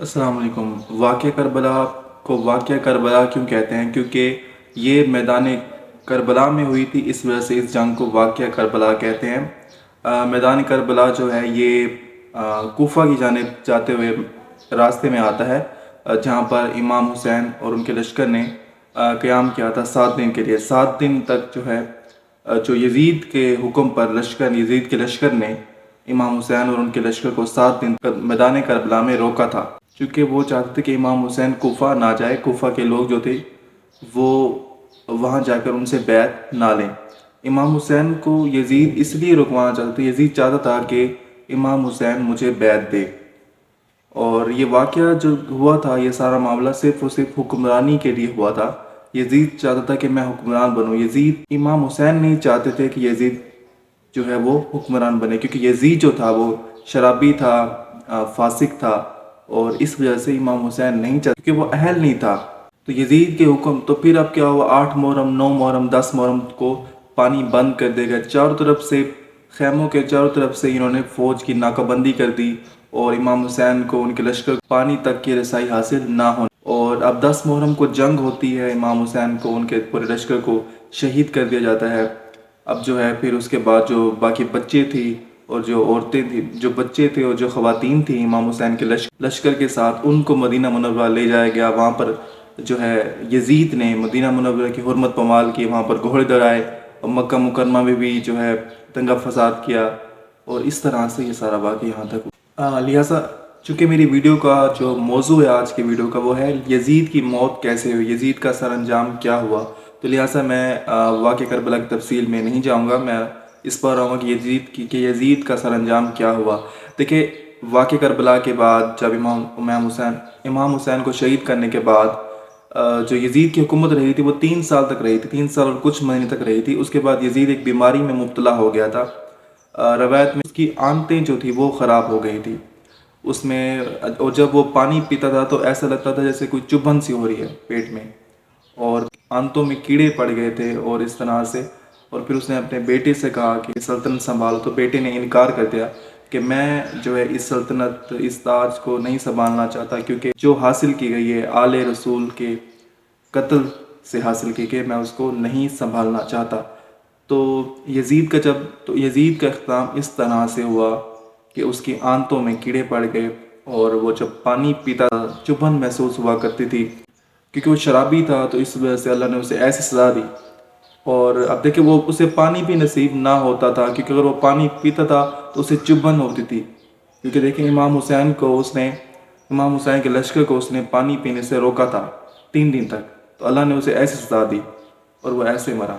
السلام علیکم۔ واقعہ کربلا کو واقعہ کربلا کیوں کہتے ہیں؟ کیونکہ یہ میدان کربلا میں ہوئی تھی، اس وجہ سے اس جنگ کو واقعہ کربلا کہتے ہیں۔ میدان کربلا جو ہے یہ کوفہ کی جانب جاتے ہوئے راستے میں آتا ہے، جہاں پر امام حسین اور ان کے لشکر نے قیام کیا تھا 7 دن کے لیے۔ 7 دن تک جو ہے جو یزید کے حکم پر یزید کے لشکر نے امام حسین اور ان کے لشکر کو 7 دن تک میدان کربلا میں روکا تھا، چونکہ وہ چاہتے تھے کہ امام حسین کوفہ نہ جائے، کوفہ کے لوگ جو تھے وہ وہاں جا کر ان سے بیعت نہ لیں۔ امام حسین کو یزید اس لیے رکوانا چاہتا تھا، یزید چاہتا تھا کہ امام حسین مجھے بیعت دے، اور یہ واقعہ جو ہوا تھا، یہ سارا معاملہ صرف اور صرف حکمرانی کے لیے ہوا تھا۔ یزید چاہتا تھا کہ میں حکمران بنوں، امام حسین نہیں چاہتے تھے کہ یزید جو ہے وہ حکمران بنے، کیونکہ یزید جو تھا وہ شرابی تھا، فاسق تھا، اور اس وجہ سے امام حسین نہیں چاہتے کہ وہ اہل نہیں تھا۔ تو یزید کے حکم تو پھر اب کیا ہوا، 8 محرم، 9 محرم، 10 محرم کو پانی بند کر دے گا، چاروں طرف سے خیموں کے چاروں طرف سے انہوں نے فوج کی ناکہ بندی کر دی، اور امام حسین کو ان کے لشکر پانی تک کی رسائی حاصل نہ ہونے، اور اب 10 محرم کو جنگ ہوتی ہے، امام حسین کو ان کے پورے لشکر کو شہید کر دیا جاتا ہے۔ اب جو ہے پھر اس کے بعد جو باقی بچے تھی اور جو عورتیں تھیں، جو بچے تھے اور جو خواتین تھیں امام حسین کے لشکر کے ساتھ، ان کو مدینہ منورہ لے جایا گیا۔ وہاں پر جو ہے یزید نے مدینہ منورہ کی حرمت پامال کی، وہاں پر گھوڑے دوڑائے، اور مکہ مکرمہ میں بھی جو ہے دنگا فساد کیا، اور اس طرح سے یہ سارا واقعہ یہاں تک۔ لہٰذا چونکہ میری ویڈیو کا جو موضوع ہے آج کی ویڈیو کا، وہ ہے یزید کی موت کیسے ہوئی، یزید کا سر انجام کیا ہوا، تو لہٰذا میں واقعہ کربلا کی تفصیل میں نہیں جاؤں گا، میں اس پر آؤں گا کہ یزید کا سر انجام کیا ہوا۔ دیکھیں، واقعہ کربلا کے بعد جب امام حسین کو شہید کرنے کے بعد جو یزید کی حکومت رہی تھی وہ 3 سال تک رہی تھی، 3 سال اور کچھ مہینے تک رہی تھی۔ اس کے بعد یزید ایک بیماری میں مبتلا ہو گیا تھا، روایت میں اس کی آنتیں جو تھی وہ خراب ہو گئی تھی اس میں، اور جب وہ پانی پیتا تھا تو ایسا لگتا تھا جیسے کوئی چبھن سی ہو رہی ہے پیٹ میں، اور آنتوں میں کیڑے پڑ گئے تھے، اور اس طرح سے۔ اور پھر اس نے اپنے بیٹے سے کہا کہ سلطنت سنبھالو، تو بیٹے نے انکار کر دیا کہ میں جو ہے اس سلطنت، اس تاج کو نہیں سنبھالنا چاہتا، کیونکہ جو حاصل کی گئی ہے آل رسول کے قتل سے حاصل کی گئی، میں اس کو نہیں سنبھالنا چاہتا۔ تو یزید کا اختتام اس طرح سے ہوا کہ اس کی آنتوں میں کیڑے پڑ گئے، اور وہ جب پانی پیتا تھا چبھن محسوس ہوا کرتی تھی، کیونکہ وہ شرابی تھا، تو اس وجہ سے اللہ نے اسے ایسی سزا دی۔ اور اب دیکھیں، وہ اسے پانی بھی نصیب نہ ہوتا تھا، کیونکہ اگر وہ پانی پیتا تھا تو اسے چبھن ہوتی تھی، کیونکہ دیکھیں امام حسین کے لشکر کو اس نے پانی پینے سے روکا تھا 3 دن تک، تو اللہ نے اسے ایسی سزا دی اور وہ ایسے مرا۔